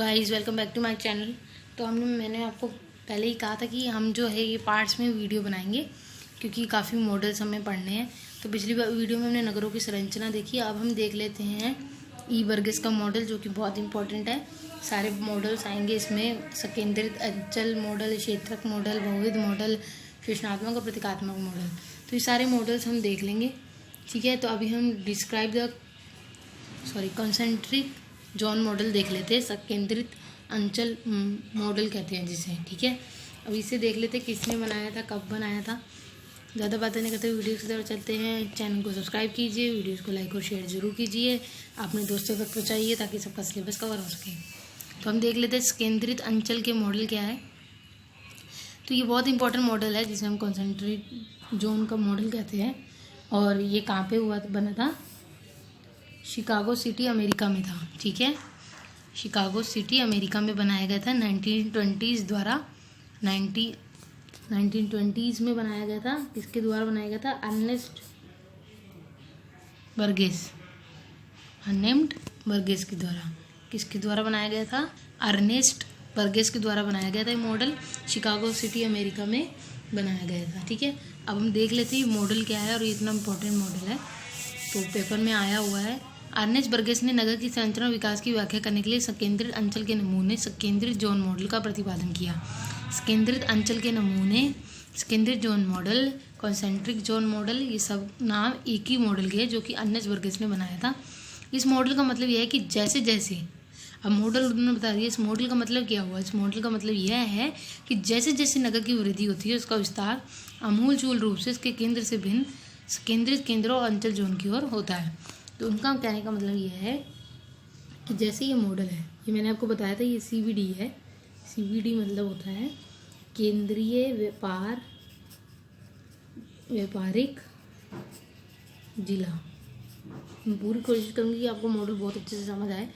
Guys, welcome back to my channel. तो मैंने आपको पहले ही कहा था कि हम जो है ये पार्ट्स में वीडियो बनाएंगे क्योंकि काफ़ी मॉडल्स हमें पढ़ने हैं। तो पिछली वीडियो में हमने नगरों की संरचना देखी। अब हम देख लेते हैं ई वर्गीस का मॉडल, जो कि बहुत इंपॉर्टेंट है। सारे मॉडल्स आएंगे इसमें: संकेंद्रित अंचल मॉडल, क्षेत्रक मॉडल, बहुविध मॉडल, सूचनात्मक और प्रतीकात्मक मॉडल। तो ये सारे मॉडल्स हम देख लेंगे, ठीक है। तो अभी हम कॉन्सेंट्रिक जोन मॉडल देख लेते हैं। संकेंद्रित अंचल मॉडल कहते हैं जिसे, ठीक है। अब इसे देख लेते हैं किसने बनाया था, कब बनाया था। ज़्यादा बातें नहीं करते, वीडियो की तरफ चलते हैं। चैनल को सब्सक्राइब कीजिए, वीडियोस को लाइक और शेयर जरूर कीजिए, अपने दोस्तों तक पहुँचाइए ताकि सबका सिलेबस कवर हो सके। तो हम देख लेते हैं संकेंद्रित अंचल के मॉडल क्या है। तो ये बहुत इंपॉर्टेंट मॉडल है जिसे हम कॉन्सेंट्रिक जोन का मॉडल कहते हैं। और ये कहाँ पे बना था? शिकागो सिटी अमेरिका में था, ठीक है। शिकागो सिटी अमेरिका में बनाया गया था 1920s द्वारा। 1920s में बनाया गया था। किसके द्वारा बनाया गया था? अर्नेस्ट बर्गेस के द्वारा। किसके द्वारा बनाया गया था? अर्नेस्ट बर्गेस के द्वारा बनाया गया था। ये मॉडल शिकागो सिटी अमेरिका में बनाया गया था, ठीक है। अब हम देख लेते हैं मॉडल क्या है और ये इतना इम्पोर्टेंट मॉडल है, तो पेपर में आया हुआ है। अर्नेस्ट बर्गेस ने नगर की संरचना और विकास की व्याख्या करने के लिए संकेंद्रित अंचल के नमूने संकेंद्रित जोन मॉडल का प्रतिपादन किया। संकेंद्रित अंचल के नमूने, संकेंद्रित zone model, concentric zone model, ये सब नाम एक ही मॉडल के हैं जो कि अर्नेस्ट बर्गेस ने बनाया था। इस मॉडल का मतलब यह है कि जैसे जैसे, अब मॉडल उन्होंने बता दिया, इस मॉडल का मतलब क्या हुआ? इस मॉडल का मतलब यह है कि जैसे जैसे नगर की वृद्धि होती है उसका विस्तार आमूलचूल रूप से इसके केंद्र से भिन्न संकेंद्रित केंद्रों और अंचल जोन की ओर होता है। तो उनका कहने का मतलब यह है कि जैसे ये मॉडल है, ये मैंने आपको बताया था, ये CVD है। CVD मतलब होता है केंद्रीय व्यापारिक जिला। मैं पूरी कोशिश करूँगी कि आपको मॉडल बहुत अच्छे से समझ आए।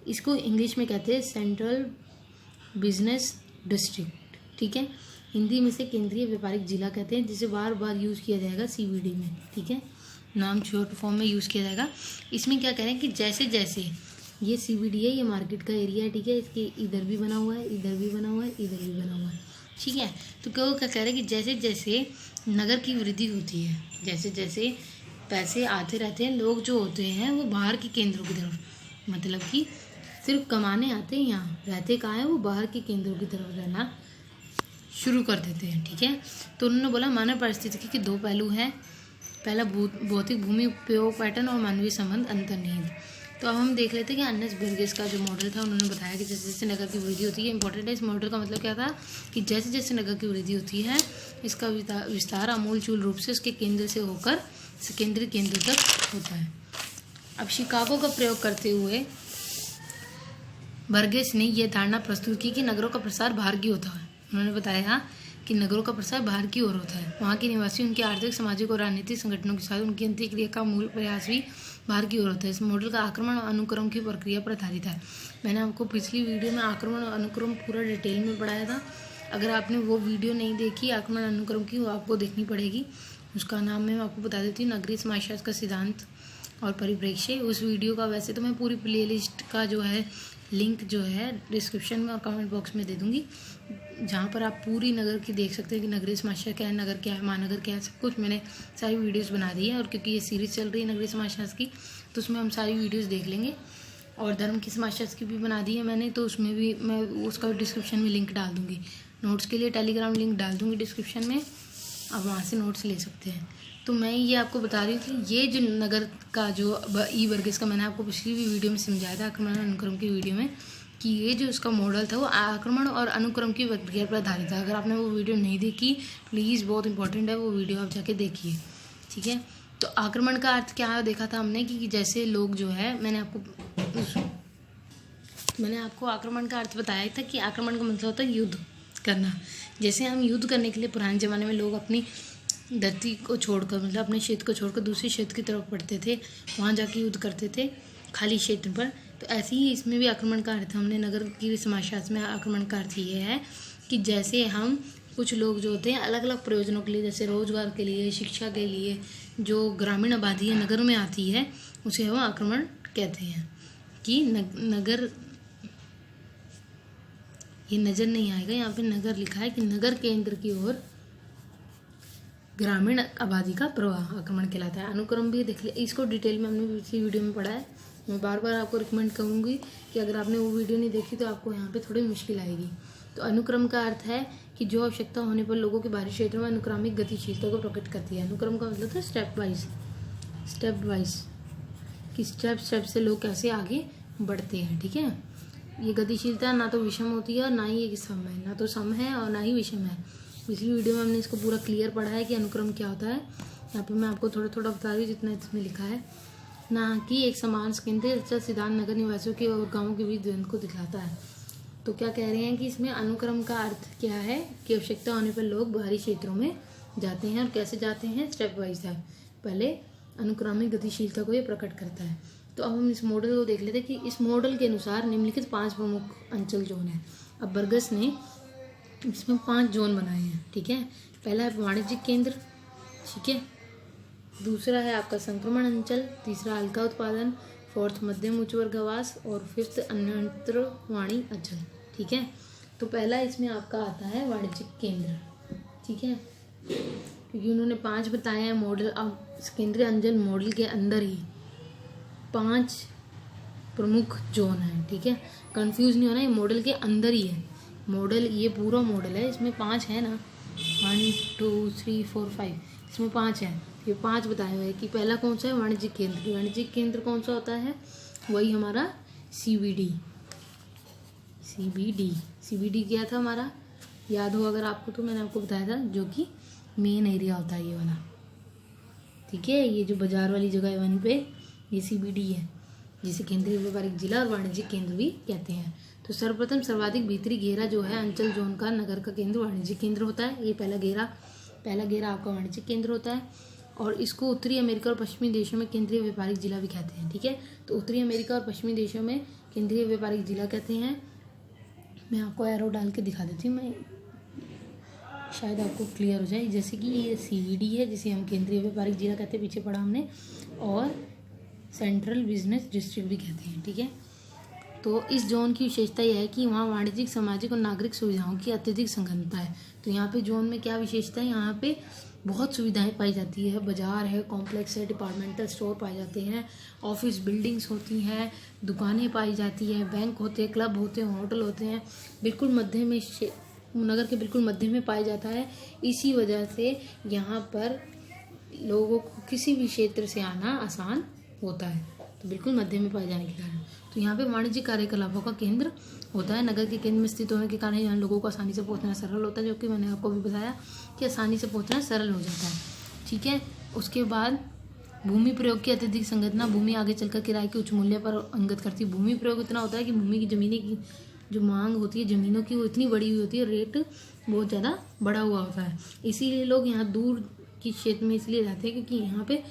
इसको इंग्लिश में कहते हैं सेंट्रल बिजनेस डिस्ट्रिक्ट, ठीक है। हिंदी में से केंद्रीय व्यापारिक जिला कहते हैं, जिसे बार बार यूज़ किया जाएगा CVD में, ठीक है। नाम शॉर्ट फॉर्म में यूज़ किया जाएगा। इसमें क्या कह रहे हैं कि जैसे जैसे ये CVD है, ये मार्केट का एरिया है, ठीक है। इसके इधर भी बना हुआ है, इधर भी बना हुआ है, इधर भी बना हुआ है, ठीक है। तो क्या कह रहे हैं कि जैसे जैसे नगर की वृद्धि होती है, जैसे जैसे पैसे आते रहते हैं, लोग जो होते हैं वो बाहर के केंद्रों की तरफ, मतलब कि सिर्फ कमाने आते हैं, यहाँ रहते कहाँ हैं, वो बाहर के केंद्रों की तरफ रहना शुरू कर देते हैं, ठीक है। तो उन्होंने बोला मानव पारिस्थितिकी के दो पहलू हैं, पहला भौतिक भूमि उपयोग पैटर्न और मानवीय संबंध अंतर्निहित। तो अब हम देख लेते हैं कि अर्नेस्ट बर्गेस का जो मॉडल था, उन्होंने बताया कि जैसे जैसे नगर की वृद्धि होती है, इंपॉर्टेंट है। इस मॉडल का मतलब क्या था कि जैसे जैसे नगर की वृद्धि होती है इसका विस्तार आमूलचूल रूप से उसके केंद्र से होकर संकेंद्रित केंद्र तक होता है। अब शिकागो का प्रयोग करते हुए बर्गेस ने यह धारणा प्रस्तुत की कि नगरों का प्रसार बाहर की होता है। उन्होंने बताया कि नगरों का प्रसार बाहर की ओर होता है। वहाँ के निवासी उनके आर्थिक, सामाजिक और राजनीतिक संगठनों के साथ उनकी अंत्यक्रिया का मूल प्रयास भी बाहर की ओर होता है। इस मॉडल का आक्रमण और अनुक्रम की प्रक्रिया पर आधारित है। मैंने आपको पिछली वीडियो में आक्रमण और अनुक्रम पूरा डिटेल में पढ़ाया था। अगर आपने वो वीडियो नहीं देखी आक्रमण अनुक्रम की, वो आपको देखनी पड़ेगी। उसका नाम मैं आपको बता देती हूँ, नगरीय समाजशास्त्र का सिद्धांत और परिप्रेक्ष्य। उस वीडियो का वैसे तो मैं पूरी प्लेलिस्ट का जो है लिंक जो है डिस्क्रिप्शन में और कमेंट बॉक्स में दे दूंगी, जहाँ पर आप पूरी नगर की देख सकते हैं कि नगरीय समाजशास्त्र क्या है, नगर क्या है, महानगर क्या है, सब कुछ मैंने सारी वीडियोस बना दी है। और क्योंकि ये सीरीज़ चल रही है नगरीय समाजशास्त्र की, तो उसमें हम सारी वीडियोस देख लेंगे। और धर्म की समाजशास्त्र की भी बना दी है मैंने, तो उसमें भी मैं उसका डिस्क्रिप्शन में लिंक डाल दूँगी। नोट्स के लिए टेलीग्राम लिंक डाल दूँगी डिस्क्रिप्शन में, आप वहाँ से नोट्स ले सकते हैं। तो मैं ये आपको बता रही हूँ कि ये जो नगर का जो ई वर्गीस का, मैंने आपको पिछली भी वीडियो में समझाया था आक्रमण और अनुक्रम की वीडियो में, कि ये जो उसका मॉडल था वो आक्रमण और अनुक्रम की प्रक्रिया पर आधारित था। अगर आपने वो वीडियो नहीं देखी, प्लीज़, बहुत इंपॉर्टेंट है, वो वीडियो आप जाके देखिए, ठीक है। तो आक्रमण का अर्थ क्या देखा था हमने कि जैसे लोग जो है, मैंने आपको आक्रमण का अर्थ बताया था कि आक्रमण का मतलब होता है युद्ध करना। जैसे हम युद्ध करने के लिए पुराने ज़माने में लोग अपनी धरती को छोड़कर, मतलब अपने क्षेत्र को छोड़कर दूसरे क्षेत्र की तरफ बढ़ते थे, वहाँ जाके युद्ध करते थे खाली क्षेत्र पर। तो ऐसे ही इसमें भी आक्रमण का अर्थ, हमने नगर की समाजशास्त्र में आक्रमण का अर्थ ये है कि जैसे हम कुछ लोग जो होते हैं अलग अलग प्रयोजनों के लिए, जैसे रोजगार के लिए, शिक्षा के लिए, जो ग्रामीण आबादी है नगर में आती है, उसे हम आक्रमण कहते हैं। कि नगर ये नज़र नहीं आएगा, यहाँ पे नगर लिखा है कि नगर केंद्र की ओर ग्रामीण आबादी का प्रवाह आक्रमण कहलाता है। अनुक्रम भी देख लिया, इसको डिटेल में हमने पिछली वीडियो में पढ़ा है। मैं बार बार आपको रिकमेंड करूँगी कि अगर आपने वो वीडियो नहीं देखी तो आपको यहाँ पे थोड़ी मुश्किल आएगी। तो अनुक्रम का अर्थ है कि जो आवश्यकता होने पर लोगों के बाहरी क्षेत्रों में अनुक्रमिक गतिशीलता को प्रकट करती है। अनुक्रम का मतलब था स्टेप वाइज कि स्टेप से लोग कैसे आगे बढ़ते हैं। ठीक है, ये गतिशीलता ना तो विषम होती है और ना ही एक सम है, ना तो सम है और ना ही विषम है। पिछली वीडियो में हमने इसको पूरा क्लियर पढ़ा है कि अनुक्रम क्या होता है। यहाँ पे मैं आपको थोड़ा थोड़ा बता रही हूँ जितना इसमें लिखा है। ना कि एक समान केंद्रीय सिद्धांत नगर निवासियों के और गाँवों के बीच द्वंद्व को दिखलाता है। तो क्या कह रहे हैं कि इसमें अनुक्रम का अर्थ क्या है कि आवश्यकता होने पर लोग बाहरी क्षेत्रों में जाते हैं और कैसे जाते हैं, स्टेप वाइज है। पहले अनुक्रमिक गतिशीलता को ये प्रकट करता है। तो अब हम इस मॉडल को देख लेते हैं कि इस मॉडल के अनुसार निम्नलिखित 5 प्रमुख अंचल जोन है। अब बर्गस ने इसमें 5 जोन बनाए हैं। ठीक है, पहला है वाणिज्यिक केंद्र, ठीक है, दूसरा है आपका संक्रमण अंचल, तीसरा हल्का उत्पादन, फोर्थ मध्यम उच्च वर्ग आवास और फिफ्थ अन्यंत्र वाणी अंचल। ठीक है, तो पहला इसमें आपका आता है वाणिज्यिक केंद्र। ठीक है, क्योंकि उन्होंने 5 बताए हैं मॉडल। अब केंद्रीय अंचल मॉडल के अंदर ही 5 प्रमुख जोन हैं। ठीक है, कंफ्यूज नहीं होना, ये मॉडल के अंदर ही है। मॉडल, ये पूरा मॉडल है, इसमें 5 है ना, 1 2 3 4 5, इसमें 5 है। ये 5 बताए हुए हैं कि पहला कौन सा है, वाणिज्यिक केंद्र। वाणिज्यिक केंद्र कौन सा होता है, वही हमारा CBD क्या था हमारा, याद हो अगर आपको तो मैंने आपको बताया था, जो कि मेन एरिया होता है ये वाला। ठीक है, ये जो बाजार वाली जगह है वहीं पे ये CBD है, जिसे केंद्रीय व्यापारिक जिला और वाणिज्यिक केंद्र भी कहते हैं। तो सर्वप्रथम सर्वाधिक भीतरी घेरा जो है अंचल जोन का नगर का केंद्र वाणिज्यिक केंद्र होता है। ये पहला घेरा आपका वाणिज्यिक केंद्र होता है और इसको उत्तरी अमेरिका और पश्चिमी देशों में केंद्रीय व्यापारिक जिला भी कहते हैं। ठीक है, तो उत्तरी अमेरिका और पश्चिमी देशों में केंद्रीय व्यापारिक जिला कहते हैं। मैं आपको एरो डाल के दिखा देती हूँ, मैं शायद आपको क्लियर हो जाए। जैसे कि ये CBD है जिसे हम केंद्रीय व्यापारिक जिला कहते हैं, पीछे पढ़ा हमने, और सेंट्रल बिजनेस डिस्ट्रिक्ट भी कहते हैं। ठीक है, तो इस जोन की विशेषता यह है कि वहाँ वाणिज्यिक, सामाजिक और नागरिक सुविधाओं की अत्यधिक संघनता है। तो यहाँ पे जोन में क्या विशेषता है, यहाँ पे बहुत सुविधाएं पाई जाती है। बाजार है, कॉम्प्लेक्स है, डिपार्टमेंटल स्टोर पाए जाते हैं, ऑफिस बिल्डिंग्स होती हैं, दुकानें पाई जाती हैं, बैंक होते हैं, क्लब होते हैं, होटल होते हैं। बिल्कुल मध्य में, नगर के बिल्कुल मध्य में पाया जाता है। इसी वजह से यहाँ पर लोगों को किसी भी क्षेत्र से आना आसान होता है, तो बिल्कुल मध्य में पाए जाने के कारण। तो यहाँ पे वाणिज्यिक कार्यकलापों का केंद्र होता है। नगर के केंद्र में स्थित होने के कारण यहाँ लोगों को आसानी से पहुँचना सरल होता है, जो कि मैंने आपको भी बताया कि आसानी से पहुँचना सरल हो जाता है। ठीक है, उसके बाद भूमि प्रयोग की अत्यधिक संगठना भूमि आगे चलकर किराए के उच्च मूल्य पर अंगत करती है। भूमि प्रयोग इतना होता है कि भूमि की ज़मीनें की जो मांग होती है ज़मीनों की, वो इतनी बड़ी हुई होती है, रेट बहुत ज़्यादा बढ़ा हुआ होता है। इसीलिए लोग यहाँ दूर के क्षेत्र में इसलिए रहते हैं क्योंकि यहाँ पे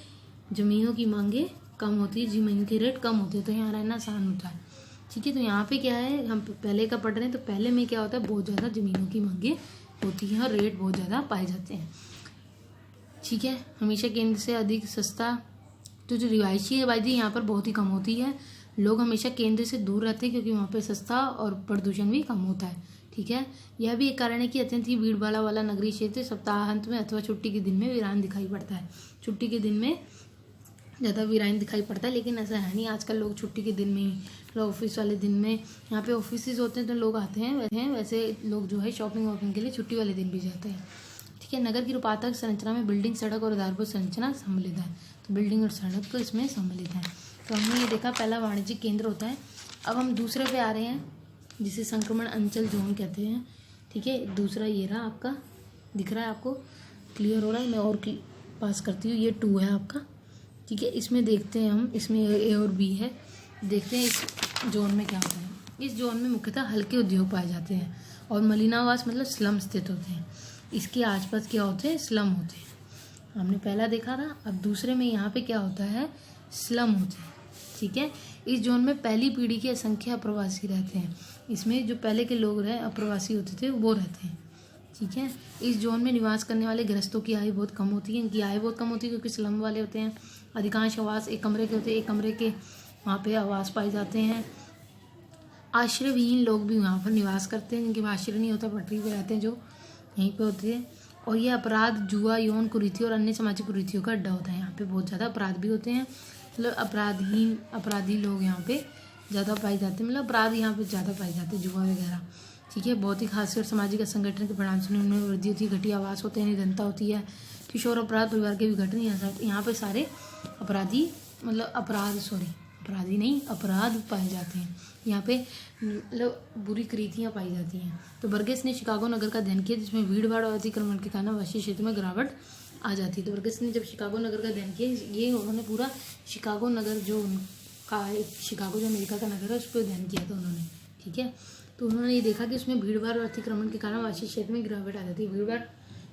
ज़मीनों की मांगें कम होती है, ज़मीन के रेट कम होते हैं, तो यहाँ रहना आसान होता है। ठीक है, तो यहाँ पे क्या है, हम पहले का पढ़ रहे हैं, तो पहले में क्या होता है, बहुत ज़्यादा ज़मीनों की मांगें होती हैं और रेट बहुत ज़्यादा पाए जाते हैं। ठीक है, हमेशा केंद्र से अधिक सस्ता, तो जो रिहायशी आबादी यहाँ पर बहुत ही कम होती है। लोग हमेशा केंद्र से दूर रहते हैं क्योंकि वहाँ पे सस्ता और प्रदूषण भी कम होता है। ठीक है, यह भी एक कारण है कि अत्यंत ही भीड़ भाड़ वाला नगरीय क्षेत्र सप्ताहांत में अथवा छुट्टी के दिन में वीरान दिखाई पड़ता है। छुट्टी के दिन में ज़्यादा वीरान दिखाई पड़ता है, लेकिन ऐसा है नहीं। आजकल लोग छुट्टी के दिन में ही, ऑफिस वाले दिन में, यहाँ पे ऑफिस होते हैं तो लोग आते हैं, वैसे लोग जो है शॉपिंग वॉपिंग के लिए छुट्टी वाले दिन भी जाते हैं। ठीक है, नगर की रूपात्मक संरचना में बिल्डिंग, सड़क और आधारभूत संरचना सम्मिलित है। तो बिल्डिंग और सड़क तो इसमें सम्मिलित है। तो हमने ये देखा, पहला वाणिज्यिक केंद्र होता है। अब हम दूसरे पे आ रहे हैं, जिसे संक्रमण अंचल जोन कहते हैं। ठीक है, दूसरा ये रहा आपका, दिख रहा है आपको, क्लियर हो रहा है। मैं और पास करती हूँ, ये 2 है आपका। ठीक है, इसमें देखते हैं हम, इसमें A और B है। देखते हैं इस जोन में क्या होता है। इस जोन में मुख्यतः हल्के उद्योग पाए जाते हैं और मलिनावास मतलब स्लम स्थित होते हैं। इसके आसपास क्या होते हैं, स्लम होते हैं। हमने पहला देखा था। अब दूसरे में यहाँ पे क्या होता है, स्लम होते हैं। ठीक है, इस जोन में पहली पीढ़ी के असंख्य अप्रवासी रहते हैं। इसमें जो पहले के लोग रहे अप्रवासी होते थे वो रहते हैं। ठीक है, इस जोन में निवास करने वाले गृहस्थों की आय बहुत कम होती है। इनकी आय बहुत कम होती है क्योंकि स्लम वाले होते हैं। अधिकांश आवास एक कमरे के होते हैं, एक कमरे के वहाँ पे आवास पाए जाते हैं। आश्रयविहीन लोग भी यहाँ पर निवास करते हैं, जिनके आश्रय नहीं होता, पटरी पे रहते हैं, जो यहीं पे होते हैं। और ये अपराध, जुआ, यौन कुरीति और अन्य सामाजिक कुरीतियों का अड्डा होता है। यहाँ पे बहुत ज़्यादा अपराध भी होते हैं, मतलब अपराधी लोग यहाँ पे ज़्यादा पाए जाते हैं, मतलब अपराध यहाँ पे ज़्यादा पाए जाते हैं, जुआ वगैरह। ठीक है, भौतिक हास्य और सामाजिक असंगठन के परिणाम से उनमें वृद्धि होती है, घटिया आवास होते हैं, निधनता होती है, किशोर अपराध, परिवार के विघटन। यहाँ पे सारे अपराध पाए जाते हैं। यहाँ पे मतलब बुरी कृतियाँ पाई जाती हैं। तो बर्गेस ने शिकागो नगर का अध्ययन किया, जिसमें भीड़ भाड़ और अतिक्रमण के कारण आवासीय क्षेत्र में गिरावट आ जाती है। तो बर्गेस ने जब शिकागो नगर का अध्ययन किया, ये उन्होंने पूरा शिकागो नगर जो उनका शिकागो जो अमेरिका का नगर है उस पर अध्ययन किया था उन्होंने। ठीक है, तो उन्होंने ये देखा कि उसमें भीड़ भाड़ और अतिक्रमण के कारण आवासीय क्षेत्र में गिरावट आ जाती है। भीड़ भाड़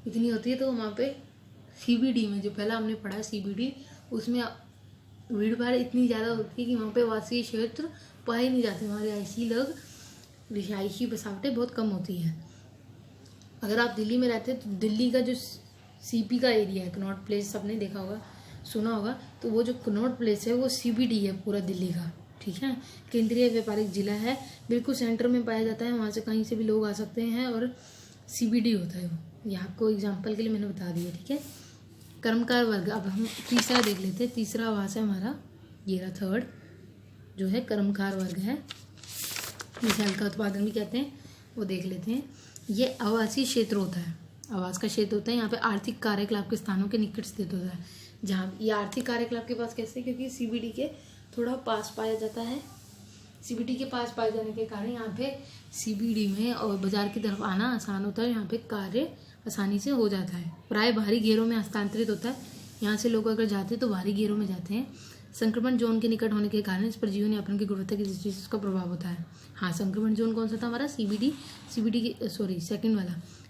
इतनी होती है, तो वहाँ पे CBD में जो पहला हमने पढ़ा CBD, उसमें भीड़ भाड़ इतनी ज़्यादा होती है कि वहाँ पे आवासीय क्षेत्र पाए नहीं जाते, वहाँ रिहायशी बसावटें बहुत कम होती है। अगर आप दिल्ली में रहते हैं तो दिल्ली का जो CP का एरिया है, कनॉट प्लेस, सबने देखा होगा, सुना होगा, तो वो जो कनॉट प्लेस है वो CBD है पूरा दिल्ली का। ठीक है, केंद्रीय व्यापारिक जिला है, बिल्कुल सेंटर में पाया जाता है, वहाँ से कहीं से भी लोग आ सकते हैं और CBD होता है वो। ये आपको एग्जाम्पल के लिए मैंने बता दिया। ठीक है, कर्मकार वर्ग। अब हम तीसरा देख लेते हैं। तीसरा आवास है हमारा, ये रहा थर्ड, जो है कर्मकार वर्ग है, जिसे हल्का उत्पादन भी कहते हैं, वो देख लेते हैं। ये आवासीय क्षेत्र होता है, आवास का क्षेत्र होता है। यहाँ पे आर्थिक कार्यकलाप के स्थानों के निकट स्थित होता है। जहाँ ये आर्थिक कार्यकलाप के पास कैसे, क्योंकि CBD के थोड़ा पास पाया जाता है। CBD के पास पाए जाने के कारण यहाँ पे CBD में और बाजार की तरफ आना आसान होता है, यहाँ पे कार्य आसानी से हो जाता है। प्राय बाहरी घेरों में हस्तांतरित होता है, यहाँ से लोग अगर जाते हैं तो बाहरी घेरों में जाते हैं। संक्रमण जोन के निकट होने के कारण इस पर जीवन यापन की गुणवत्ता की दृष्टि से उसका प्रभाव होता है। हाँ, संक्रमण जोन कौन सा था हमारा, CBD की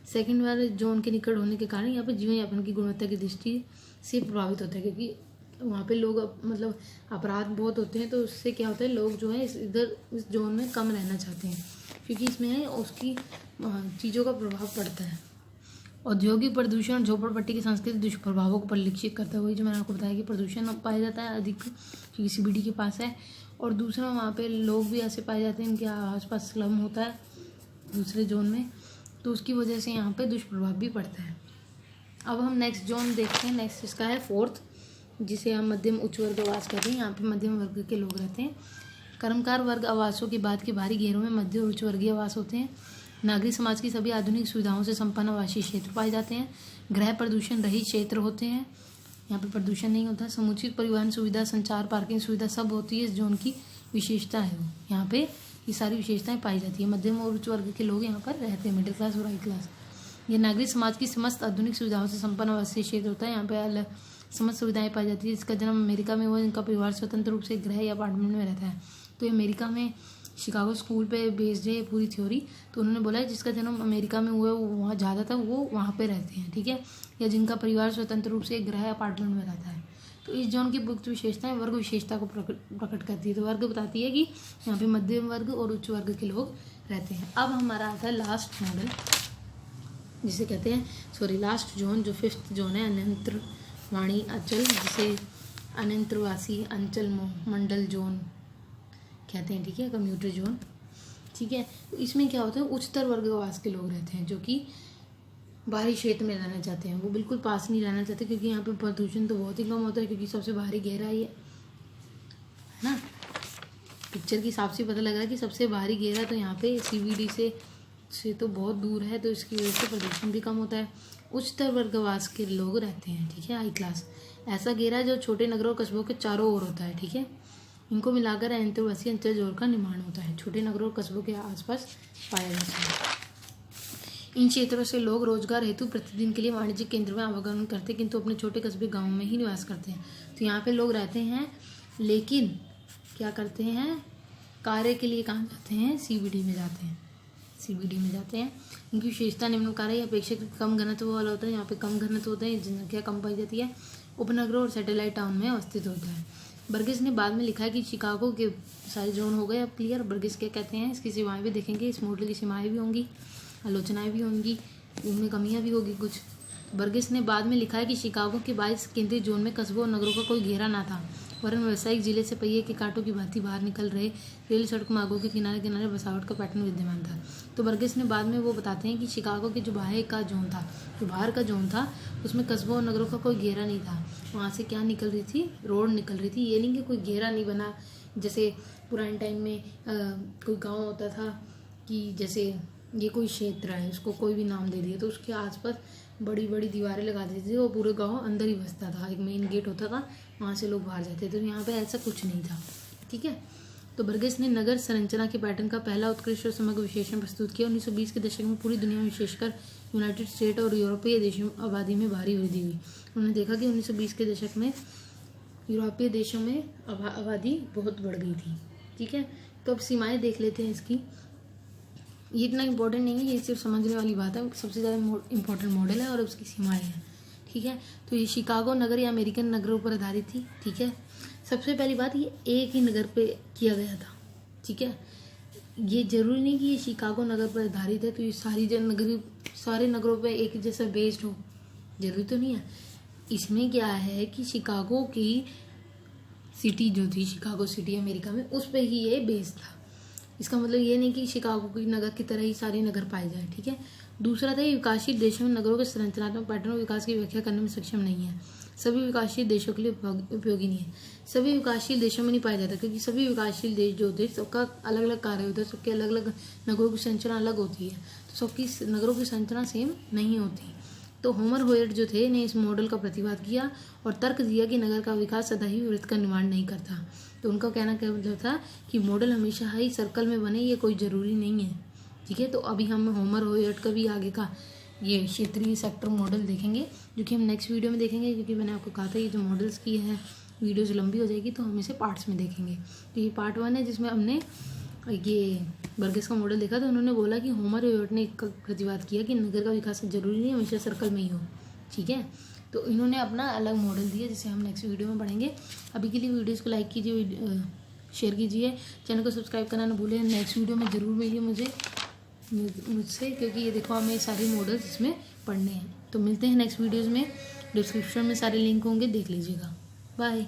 सेकंड वाले जोन के निकट होने के कारण यहाँ पे जीवन यापन की गुणवत्ता की दृष्टि से प्रभावित होता है, क्योंकि वहाँ पे लोग मतलब अपराध बहुत होते हैं, तो उससे क्या होता है, लोग जो है इस जोन में कम रहना चाहते हैं, क्योंकि इसमें उसकी चीज़ों का प्रभाव पड़ता है। औद्योगिक प्रदूषण और झोपड़पट्टी की सांस्कृतिक दुष्प्रभावों को परिलक्षित करता है। वही जो मैंने आपको बताया कि प्रदूषण पाया जाता है अधिक, क्योंकि CBD के पास है। और दूसरा, वहाँ पे लोग भी ऐसे पाए जाते हैं, इनके आसपास स्लम होता है दूसरे जोन में, तो उसकी वजह से यहाँ पे दुष्प्रभाव भी पड़ता है। अब हम नेक्स्ट जोन देखते हैं। नेक्स्ट इसका है फोर्थ, जिसे हम मध्यम उच्च वर्ग आवास कहते हैं। यहाँ पे मध्यम वर्ग के लोग रहते हैं। कर्मकार वर्ग आवासों के बाद के बाहरी घेरों में मध्य और उच्च वर्गीय आवास होते हैं। नागरिक समाज की सभी आधुनिक सुविधाओं से संपन्न आवासीय क्षेत्र पाए जाते हैं। गृह प्रदूषण रहित क्षेत्र होते हैं, यहाँ पे प्रदूषण नहीं होता। समुचित परिवहन सुविधा, संचार, पार्किंग सुविधा सब होती है। इस जोन की विशेषता है, यहाँ पे ये सारी विशेषताएं पाई जाती है। मध्यम और उच्च वर्ग के लोग यहाँ पर रहते हैं, मिडिल क्लास और हाई क्लास। ये नागरिक समाज की समस्त आधुनिक सुविधाओं से संपन्न आवासीय क्षेत्र होता है। यहाँ पे समस्त सुविधाएं पाई जाती है। इसका जन्म अमेरिका में हुआ, जिनका परिवार स्वतंत्र रूप से गृह या अपार्टमेंट में रहता है। तो ये अमेरिका में शिकागो स्कूल पे बेस्ड है पूरी थ्योरी। तो उन्होंने बोला है जिसका जन्म अमेरिका में हुआ है वहाँ ज़्यादातर वो वहाँ पे रहते हैं। ठीक है, या जिनका परिवार स्वतंत्र रूप से गृह अपार्टमेंट में रहता है। तो इस जोन की मुख्य विशेषताएं वर्ग विशेषता को प्रकट करती है। तो वर्ग बताती है कि यहाँ पे मध्यम वर्ग और उच्च वर्ग के लोग रहते हैं। अब हमारा आता है लास्ट मॉडल, जिसे कहते हैं लास्ट जोन, जो फिफ्थ जोन है, अनंतरवाणी अंचल, जिसे अनंतरवासी अंचल मंडल जोन कहते हैं। ठीक है, कम्यूटर जोन। ठीक है, तो इसमें क्या होता है, उच्चतर वर्ग आवास के लोग रहते हैं, जो कि बाहरी क्षेत्र में रहना चाहते हैं। वो बिल्कुल पास नहीं रहना चाहते, क्योंकि यहाँ पे प्रदूषण तो बहुत ही कम होता है, क्योंकि सबसे बाहरी घेरा ही है ना। पिक्चर के हिसाब से पता लग रहा है कि सबसे बाहरी घेरा तो यहाँ पे CBD से तो बहुत दूर है, तो इसकी वजह से प्रदूषण भी कम होता है। उच्चतर वर्गवास के लोग रहते हैं। ठीक है, हाई क्लास। ऐसा घेरा जो छोटे नगरों और कस्बों के चारों ओर होता है। ठीक है, इनको मिलाकर अंतर्वासी अंचल जोन का निर्माण होता है, छोटे नगरों और कस्बों के आसपास पाया जाता है। इन क्षेत्रों से लोग रोजगार हेतु प्रतिदिन के लिए वाणिज्यिक केंद्र में आवागमन करते हैं, किंतु अपने छोटे कस्बे गाँव में ही निवास करते हैं। तो यहाँ पे लोग रहते हैं, लेकिन क्या करते हैं, कार्य के लिए कहाँ जाते हैं, CBD में जाते हैं। CBD में जाते हैं। इनकी विशेषता निम्नकार है। अपेक्षित कम घनत्व वाला होता है, यहाँ पे कम घनत्व होता है, जनसंख्या कम पाई जाती है। उपनगरों और सैटेलाइट टाउन में अवस्थित होता है। बर्गिस ने बाद में लिखा है कि शिकागो के सारे जोन हो गए अब क्लियर। बर्गिस क्या कहते हैं, इसकी सीमाएं भी देखेंगे, इस मॉडल की सीमाएं भी होंगी, आलोचनाएं भी होंगी, उनमें कमियां भी होगी कुछ। बर्गिस ने बाद में लिखा है कि शिकागो के 22 केंद्रीय जोन में कस्बों और नगरों का कोई घेरा ना था, वरन व्यावसायिक जिले से पहिए के कांटों की भांति बाहर निकल रहे रेल सड़क मार्गों के किनारे किनारे बसावट का पैटर्न विद्यमान था। तो बर्गेस ने बाद में वो बताते हैं कि शिकागो के जो बाहर का जोन था उसमें कस्बों और नगरों का कोई घेरा नहीं था। वहाँ से क्या निकल रही थी, रोड निकल रही थी। ये नहीं कि कोई घेरा नहीं बना, जैसे पुराने टाइम में कोई गाँव होता था कि जैसे ये कोई क्षेत्र है, उसको कोई भी नाम दे दिया तो उसके आसपास बड़ी बड़ी दीवारें लगा देती थी और पूरे गांव अंदर ही बसता था। एक मेन गेट होता था, वहाँ से लोग बाहर जाते थे। तो यहाँ पे ऐसा कुछ नहीं था, ठीक है। तो बर्गेस ने नगर संरचना के पैटर्न का पहला उत्कृष्ट और समग्र विश्लेषण प्रस्तुत किया। 1920 के दशक में पूरी दुनिया में, विशेषकर यूनाइटेड स्टेट और यूरोपीय देशों में आबादी में भारी वृद्धि हुई। उन्होंने देखा कि 1920 के दशक में यूरोपीय देशों में आबादी बहुत बढ़ गई थी, ठीक है। तो अब सीमाएँ देख लेते हैं इसकी। ये इतना इम्पोर्टेंट नहीं है, ये सिर्फ समझने वाली बात है। सबसे ज़्यादा इम्पोर्टेंट मॉडल है और उसकी सीमाएं हैं, ठीक है। तो ये शिकागो नगर या अमेरिकन नगरों पर आधारित थी, ठीक है। सबसे पहली बात, ये एक ही नगर पे किया गया था, ठीक है। ये जरूरी नहीं कि ये शिकागो नगर पर आधारित है तो ये सारे नगरों पे एक जैसा बेस्ड हो, जरूरी तो नहीं है। इसमें क्या है कि शिकागो की सिटी जो थी, शिकागो सिटी अमेरिका में, उस पर ही ये बेस्ड था। इसका मतलब ये नहीं कि शिकागो की नगर की तरह ही सारे नगर पाए जाए, ठीक है। दूसरा था, विकासशील देशों में नगरों के संरचनात्मक पैटर्न और विकास की व्याख्या करने में सक्षम नहीं है। सभी विकासशील देशों के लिए उपयोगी नहीं है। सभी विकासशील देशों में नहीं पाया जाता, क्योंकि सभी विकासशील देश जो होते हैं सबका अलग अलग कार्य होता है, सबके अलग अलग नगरों की संरचना अलग होती है, तो सबकी नगरों की संरचना सेम नहीं होती। तो होमर होयट जो थे ने इस मॉडल का प्रतिवाद किया और तर्क दिया कि नगर का विकास सदा ही वृत्त का निर्माण नहीं करता। तो उनका कहना क्या मतलब था कि मॉडल हमेशा ही सर्कल में बने, ये कोई ज़रूरी नहीं है, ठीक है। तो अभी हम होमर होयट का भी आगे का ये क्षेत्रीय सेक्टर मॉडल देखेंगे, जो कि हम नेक्स्ट वीडियो में देखेंगे, क्योंकि मैंने आपको कहा था ये जो मॉडल्स की है वीडियोज़ लंबी हो जाएगी तो हम इसे पार्ट्स में देखेंगे। तो ये पार्ट 1 है जिसमें हमने ये बर्गेस का मॉडल देखा। तो उन्होंने बोला कि होमर होयट ने एक प्रतिवाद किया कि नगर का विकास जरूरी नहीं हमेशा सर्कल में ही हो, ठीक है। तो इन्होंने अपना अलग मॉडल दिया जिसे हम नेक्स्ट वीडियो में पढ़ेंगे। अभी के लिए वीडियोस को लाइक कीजिए, शेयर कीजिए, चैनल को सब्सक्राइब करना ना भूलें। नेक्स्ट वीडियो में ज़रूर मिलिए मुझसे, क्योंकि ये देखो हमें सारे मॉडल्स इसमें पढ़ने हैं। तो मिलते हैं नेक्स्ट वीडियोज़ में, डिस्क्रिप्शन में सारे लिंक होंगे, देख लीजिएगा। बाय।